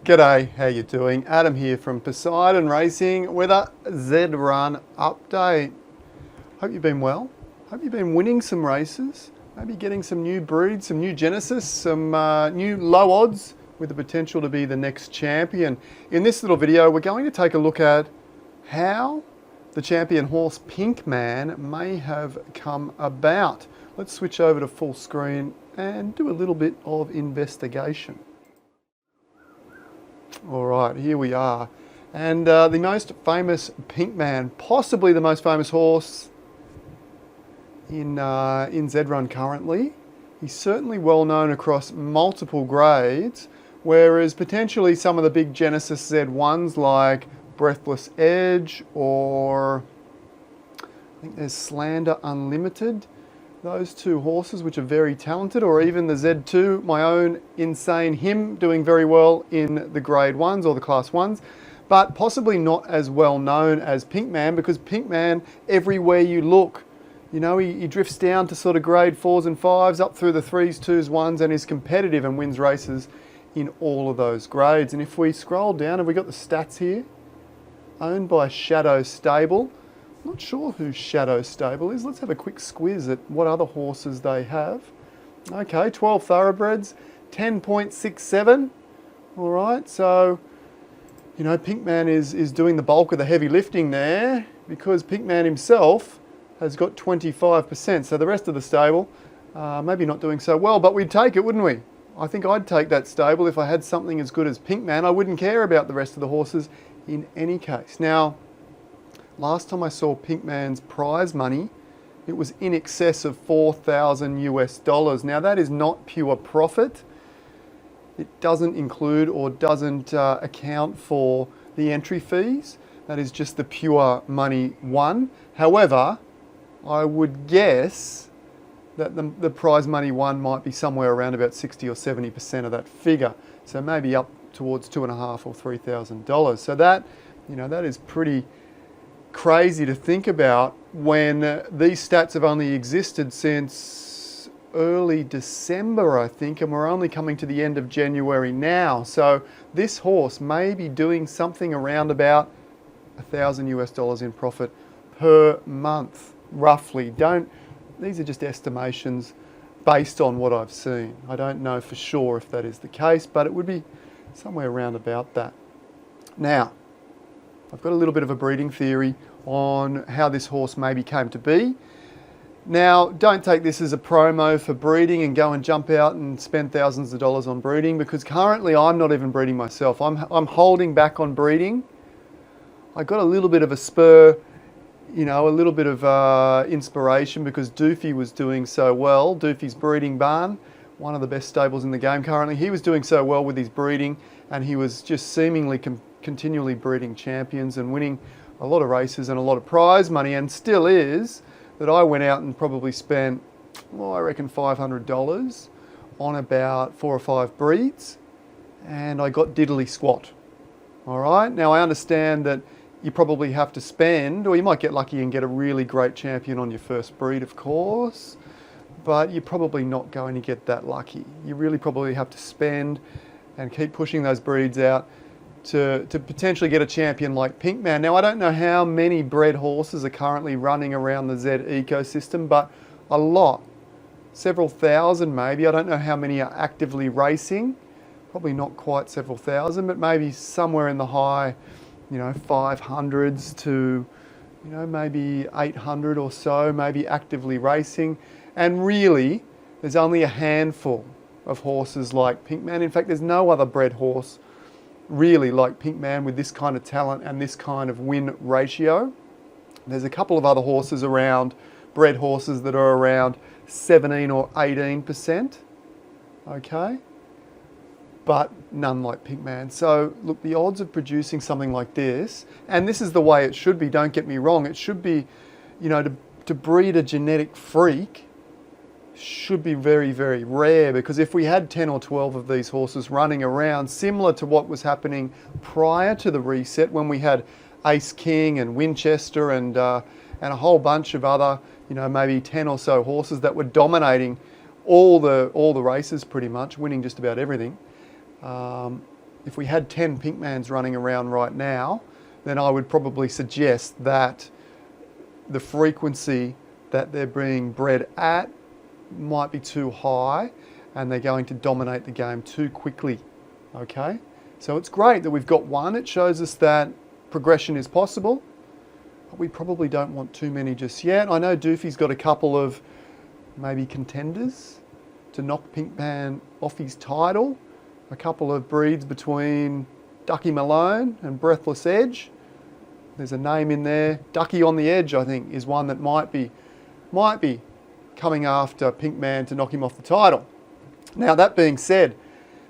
G'day, how you doing? Adam here from Poseidon Racing with a Z-Run update. Hope you've been well. Hope you've been winning some races, maybe getting some new breeds, some new Genesis, some new low odds with the potential to be the next champion. In this little video, we're going to take a look at how the champion horse Pinkman may have come about. Let's switch over to full screen and do a little bit of investigation. All right, here we are. And the most famous Pinkman, possibly the most famous horse in Z-Run currently. He's certainly well known across multiple grades, whereas potentially some of the big Genesis Z1s like Breathless Edge or I think there's Slander Unlimited. Those two horses which are very talented, or even the Z2, my own Insane Him, doing very well in the grade 1s or the class 1s, but possibly not as well known as Pinkman, because Pinkman, everywhere you look, you know, he drifts down to sort of grade 4s and 5s, up through the 3s, 2s, 1s, and is competitive and wins races in all of those grades. And if we scroll down, have we got the stats here? Owned by Shadow Stable. Not sure who Shadow Stable is. Let's have a quick squiz at what other horses they have. Okay, 12 thoroughbreds, 10.67. All right, so, you know, Pinkman is doing the bulk of the heavy lifting there, because Pinkman himself has got 25%. So the rest of the stable, maybe not doing so well, but we'd take it, wouldn't we? I think I'd take that stable if I had something as good as Pinkman. I wouldn't care about the rest of the horses in any case. Now, last time I saw Pinkman's prize money, it was in excess of $4,000 US. Now that is not pure profit. It doesn't include or doesn't account for the entry fees. That is just the pure money won. However, I would guess that the prize money won might be somewhere around about 60 or 70% of that figure. So maybe up towards $2,500 or $3,000. So that, you know, that is pretty crazy to think about when these stats have only existed since early December, I think, and we're only coming to the end of January now. So this horse may be doing something around about $1,000 US in profit per month, roughly. These are just estimations based on what I've seen. I don't know for sure if that is the case, but it would be somewhere around about that. Now, I've got a little bit of a breeding theory on how this horse maybe came to be. Now, don't take this as a promo for breeding and go and jump out and spend thousands of dollars on breeding, because currently I'm not even breeding myself. I'm holding back on breeding. I got a little bit of a spur, you know, a little bit of inspiration because Doofy was doing so well. Doofy's Breeding Barn, one of the best stables in the game currently. He was doing so well with his breeding, and he was just seemingly continually breeding champions and winning a lot of races and a lot of prize money, and still is, that I went out and probably spent, well, I reckon $500 on about 4 or 5 breeds, and I got diddly squat. All right, now I understand that you probably have to spend, or you might get lucky and get a really great champion on your first breed, of course, but you're probably not going to get that lucky. You really probably have to spend and keep pushing those breeds out to potentially get a champion like Pinkman. Now, I don't know how many bred horses are currently running around the Z ecosystem, but a lot, several thousand maybe. I don't know how many are actively racing, probably not quite several thousand, but maybe somewhere in the high, you know, 500s to, you know, maybe 800 or so, maybe actively racing. And really, there's only a handful of horses like Pinkman. In fact, there's no other bred horse really like Pinkman with this kind of talent and this kind of win ratio. There's a couple of other horses around, bred horses, that are around 17 or 18%, okay? But none like Pinkman. So look, the odds of producing something like this, and this is the way it should be, don't get me wrong, it should be, you know, to breed a genetic freak should be very, very rare, because if we had 10 or 12 of these horses running around, similar to what was happening prior to the reset, when we had Ace King and Winchester and a whole bunch of other, you know, maybe 10 or so horses that were dominating all the races pretty much, winning just about everything. if we had 10 Pinkmans running around right now, then I would probably suggest that the frequency that they're being bred at might be too high and they're going to dominate the game too quickly. Okay, so it's great that we've got one. It shows us that progression is possible, but we probably don't want too many just yet. I know Doofy's got a couple of maybe contenders to knock Pinkman off his title. A couple of breeds between Ducky Malone and Breathless Edge. There's a name in there. Ducky on the Edge, I think, is one that might be coming after Pinkman to knock him off the title. Now, that being said,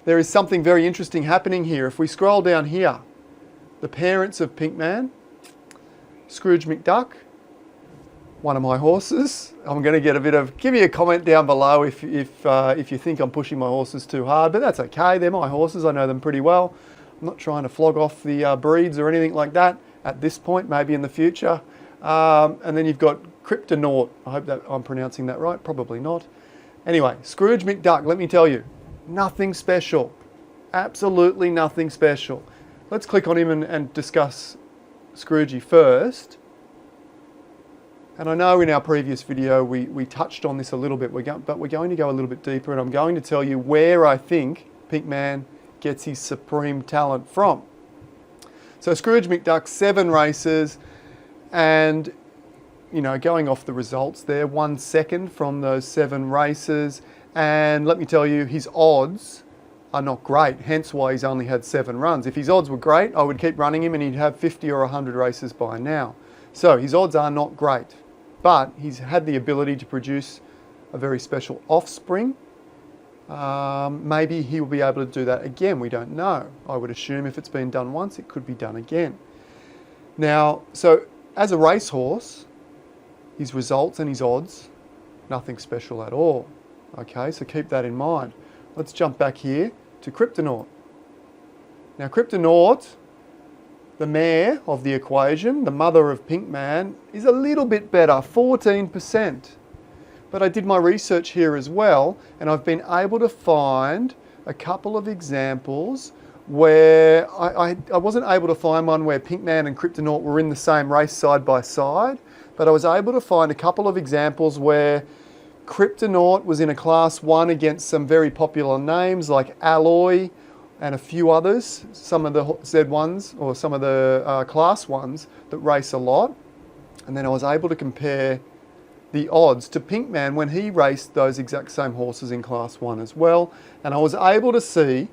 there is something very interesting happening here. If we scroll down here, the parents of Pinkman, Scrooge McDuck, one of my horses. I'm going to get a bit of, give me a comment down below if you think I'm pushing my horses too hard, but that's okay. They're my horses. I know them pretty well. I'm not trying to flog off the breeds or anything like that at this point, maybe in the future. And then you've got Cryptonaut. I hope that I'm pronouncing that right. Probably not. Anyway, Scrooge McDuck, let me tell you, nothing special. Absolutely nothing special. Let's click on him and discuss Scroogey first. And I know in our previous video we touched on this a little bit, but we're going to go a little bit deeper, and I'm going to tell you where I think Pinkman gets his supreme talent from. So Scrooge McDuck, 7 races, and you know, going off the results there, 1 second from those 7 races, and let me tell you, his odds are not great, hence why he's only had 7 runs. If his odds were great, I would keep running him and he'd have 50 or 100 races by now. So his odds are not great, but he's had the ability to produce a very special offspring. Maybe he will be able to do that again, we don't know. I would assume if it's been done once, it could be done again. Now, so as a racehorse, his results and his odds, nothing special at all. Okay, so keep that in mind. Let's jump back here to Cryptonaut. Now Cryptonaut, the mare of the equation, the mother of Pinkman, is a little bit better, 14%. But I did my research here as well, and I've been able to find a couple of examples where I wasn't able to find one where Pinkman and Cryptonaut were in the same race side by side, but I was able to find a couple of examples where Cryptonaut was in a class 1 against some very popular names like Alloy and a few others, some of the Z1s or some of the class 1s that race a lot. And then I was able to compare the odds to Pinkman when he raced those exact same horses in class 1 as well. And I was able to see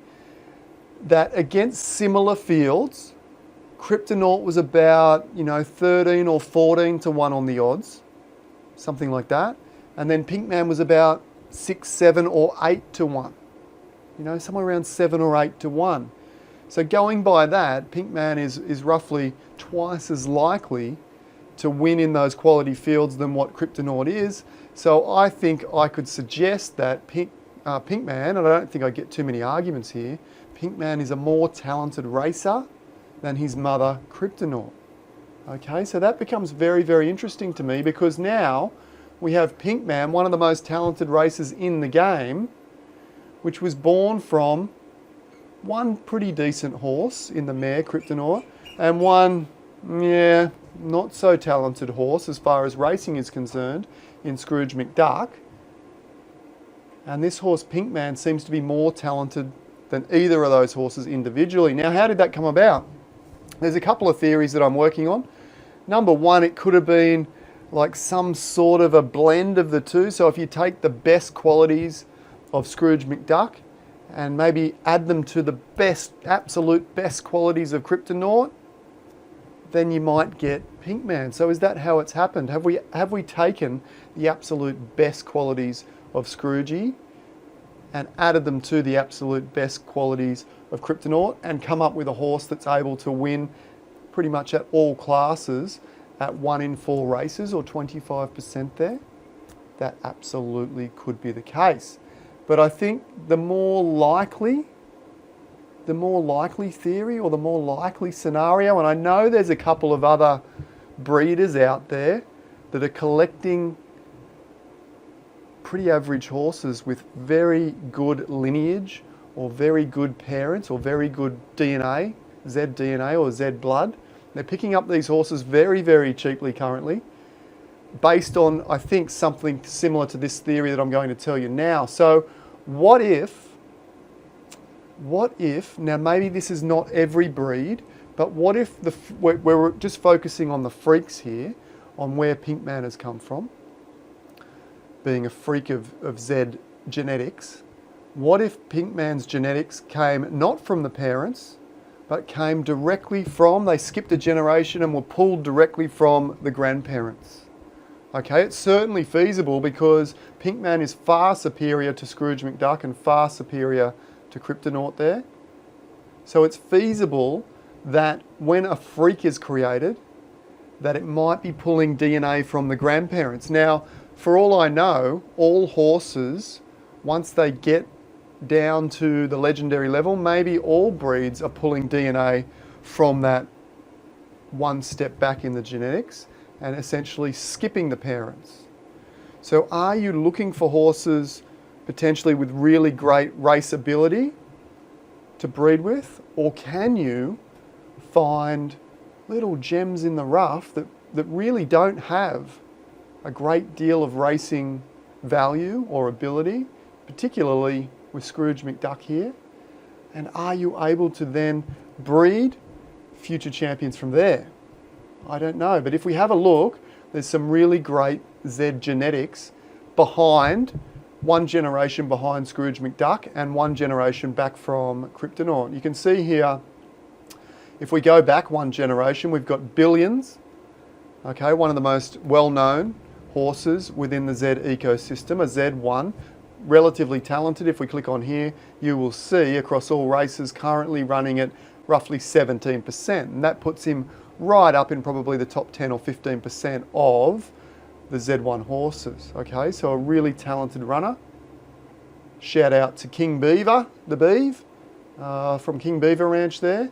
that against similar fields, Cryptonaut was about, 13 or 14 to 1 on the odds, something like that. And then Pinkman was about 6, 7 or 8 to 1. Somewhere around 7 or 8 to 1. So going by that, Pinkman is roughly twice as likely to win in those quality fields than what Cryptonaut is. So I think I could suggest that Pinkman, and I don't think I get too many arguments here, Pinkman is a more talented racer than his mother, Cryptonaut. Okay, so that becomes very, very interesting to me because now we have Pinkman, one of the most talented racers in the game, which was born from one pretty decent horse in the mare, Cryptonaut, and one, not so talented horse as far as racing is concerned in Scrooge McDuck. And this horse, Pinkman, seems to be more talented than either of those horses individually. Now, how did that come about? There's a couple of theories that I'm working on. Number one, it could have been like some sort of a blend of the two. So if you take the best qualities of Scrooge McDuck and maybe add them to the best, absolute best qualities of Cryptonaut, then you might get Pinkman. So is that how it's happened? Have we taken the absolute best qualities of Scroogey and added them to the absolute best qualities of Cryptonaut and come up with a horse that's able to win pretty much at all classes at 1 in 4 races or 25% there? That absolutely could be the case. But I think the more likely theory or the more likely scenario, and I know there's a couple of other breeders out there that are collecting pretty average horses with very good lineage or very good parents or very good DNA, Z DNA or Z blood. They're picking up these horses very, very cheaply currently, based on, I think, something similar to this theory that I'm going to tell you now. So what if, now maybe this is not every breed, but what if we're just focusing on the freaks here, on where Pinkman has come from, being a freak of Z genetics. What if Pinkman's genetics came not from the parents, but came directly from, they skipped a generation and were pulled directly from the grandparents? Okay, it's certainly feasible because Pinkman is far superior to Scrooge McDuck and far superior to Kryptonaut there. So it's feasible that when a freak is created, that it might be pulling DNA from the grandparents. Now, for all I know, all horses, once they get down to the legendary level, maybe all breeds are pulling DNA from that one step back in the genetics and essentially skipping the parents. So are you looking for horses potentially with really great race ability to breed with, or can you find little gems in the rough that really don't have a great deal of racing value or ability, particularly with Scrooge McDuck here? And are you able to then breed future champions from there? I don't know, but if we have a look, there's some really great Z genetics behind, one generation behind Scrooge McDuck and one generation back from Kryptonaut. You can see here, if we go back one generation, we've got Billions, okay, one of the most well-known horses within the Z ecosystem, a Z1, relatively talented. If we click on here, you will see across all races currently running at roughly 17%, and that puts him right up in probably the top 10 or 15% of the Z1 horses. Okay, so a really talented runner. Shout out to King Beaver, the Beav, from King Beaver Ranch there.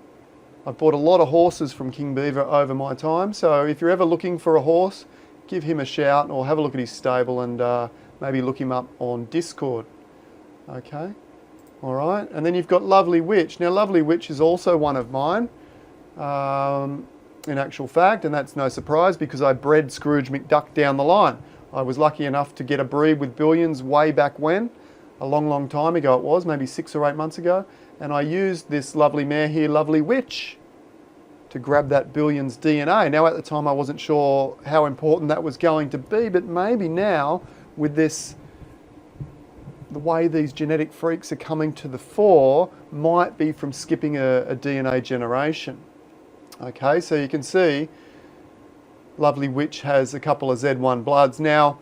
I've bought a lot of horses from King Beaver over my time, so if you're ever looking for a horse, give him a shout or have a look at his stable and maybe look him up on Discord. Okay, all right, and then you've got Lovely Witch. Now Lovely Witch is also one of mine, in actual fact, and that's no surprise because I bred Scrooge McDuck down the line. I was lucky enough to get a breed with Billions way back when, a long, long time ago it was, maybe 6 or 8 months ago, and I used this lovely mare here, Lovely Witch, to grab that Billions DNA. Now at the time I wasn't sure how important that was going to be, but maybe now with this, the way these genetic freaks are coming to the fore might be from skipping a DNA generation. Okay, so you can see Lovely Witch has a couple of Z1 bloods. Now,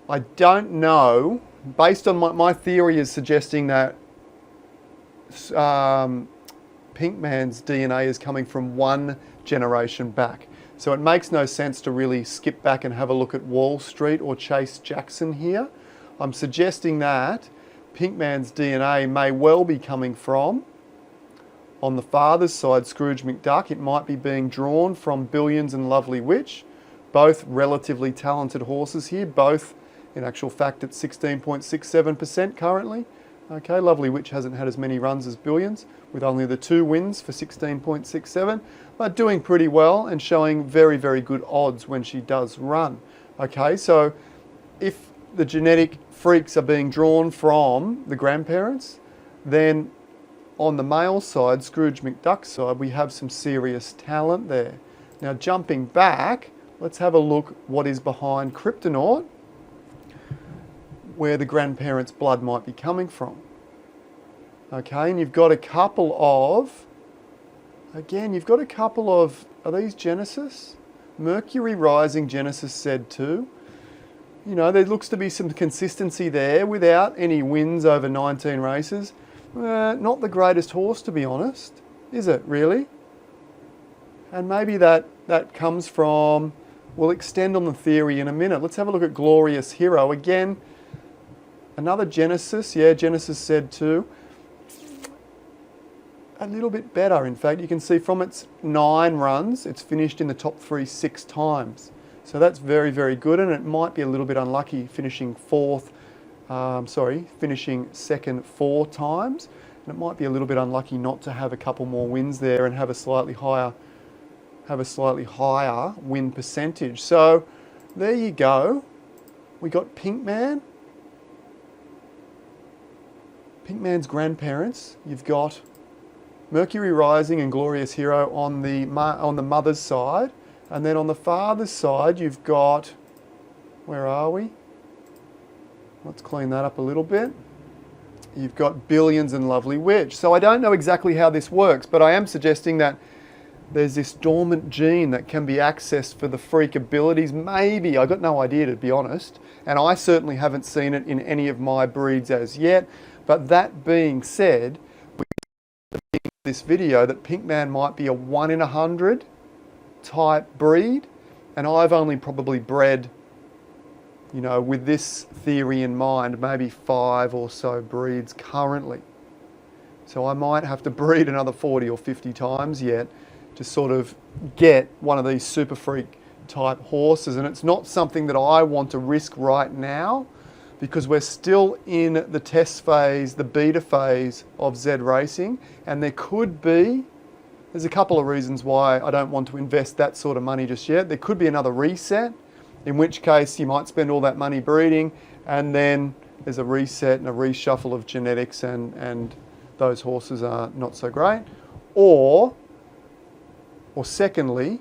I don't know, based on my theory is suggesting that Pinkman's DNA is coming from one generation back. So it makes no sense to really skip back and have a look at Wall Street or Chase Jackson here. I'm suggesting that Pinkman's DNA may well be coming from, on the father's side, Scrooge McDuck. It might be being drawn from Billions and Lovely Witch, both relatively talented horses here, both in actual fact at 16.67% currently. Okay, Lovely Witch hasn't had as many runs as Billions, with only the 2 wins for 16.67, but doing pretty well and showing very, very good odds when she does run. Okay, so if the genetic freaks are being drawn from the grandparents, then on the male side, Scrooge McDuck's side, we have some serious talent there. Now jumping back, let's have a look what is behind Kryptonaut, where the grandparents' blood might be coming from. Okay, and you've got a couple of, again, you've got a couple of, are these Genesis? Mercury Rising Genesis Z2. You know, there looks to be some consistency there without any wins over 19 races. Not the greatest horse, to be honest, is it really? And maybe that comes from, we'll extend on the theory in a minute. Let's have a look at Glorious Hero. Again, another Genesis, yeah, Genesis Z2. A little bit better, in fact. You can see from its 9 runs, it's finished in the top 3 6 times. So that's very, very good, and it might be a little bit unlucky finishing finishing second 4 times. And it might be a little bit unlucky not to have a couple more wins there and have a slightly higher win percentage. So there you go. We got Pinkman. Pinkman's grandparents. You've got Mercury Rising and Glorious Hero on the mother's side. And then on the father's side, you've got, where are we? Let's clean that up a little bit. You've got Billions and Lovely Witch. So I don't know exactly how this works, but I am suggesting that there's this dormant gene that can be accessed for the freak abilities. Maybe, I've got no idea to be honest. And I certainly haven't seen it in any of my breeds as yet. But that being said, we in this video that Pinkman might be a 1 in 100 type breed. And I've only probably bred, you know, with this theory in mind, maybe 5 or so breeds currently. So I might have to breed another 40 or 50 times yet to sort of get one of these super freak type horses. And it's not something that I want to risk right now because we're still in the test phase, the beta phase of Z Racing. And there's a couple of reasons why I don't want to invest that sort of money just yet. There could be another reset, in which case you might spend all that money breeding and then there's a reset and a reshuffle of genetics and those horses are not so great. Or secondly,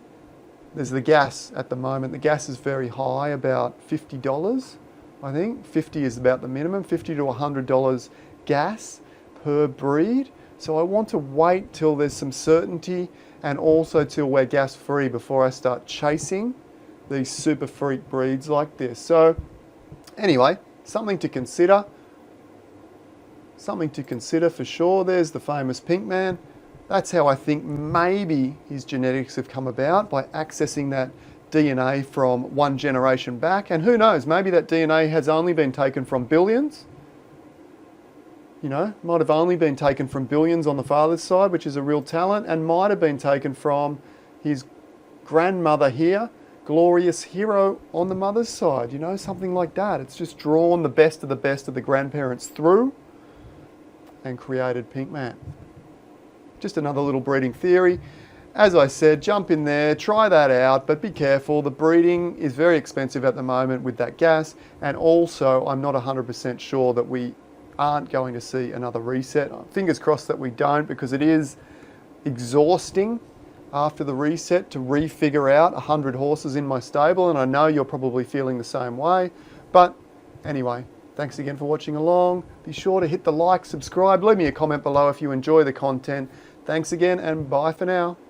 there's the gas at the moment. The gas is very high, about $50, I think. 50 is about the minimum, $50 to $100 gas per breed. So I want to wait till there's some certainty and also till we're gas free before I start chasing these super freak breeds like this. So anyway, something to consider. Something to consider for sure. There's the famous Pinkman. That's how I think maybe his genetics have come about, by accessing that DNA from one generation back. And who knows, maybe that DNA has only been taken from Billions. You know, might have only been taken from Billions on the father's side, which is a real talent, and might have been taken from his grandmother here, Glorious Hero, on the mother's side, you know, something like that. It's just drawn the best of the grandparents through and created Pinkman. Just another little breeding theory. As I said, jump in there, try that out, but be careful. The breeding is very expensive at the moment with that gas, and also I'm not 100% sure that we aren't going to see another reset. Fingers crossed that we don't, because it is exhausting after the reset to refigure out 100 horses in my stable, and I know you're probably feeling the same way. But anyway, thanks again for watching along. Be sure to hit the like, subscribe, leave me a comment below if you enjoy the content. Thanks again, and bye for now.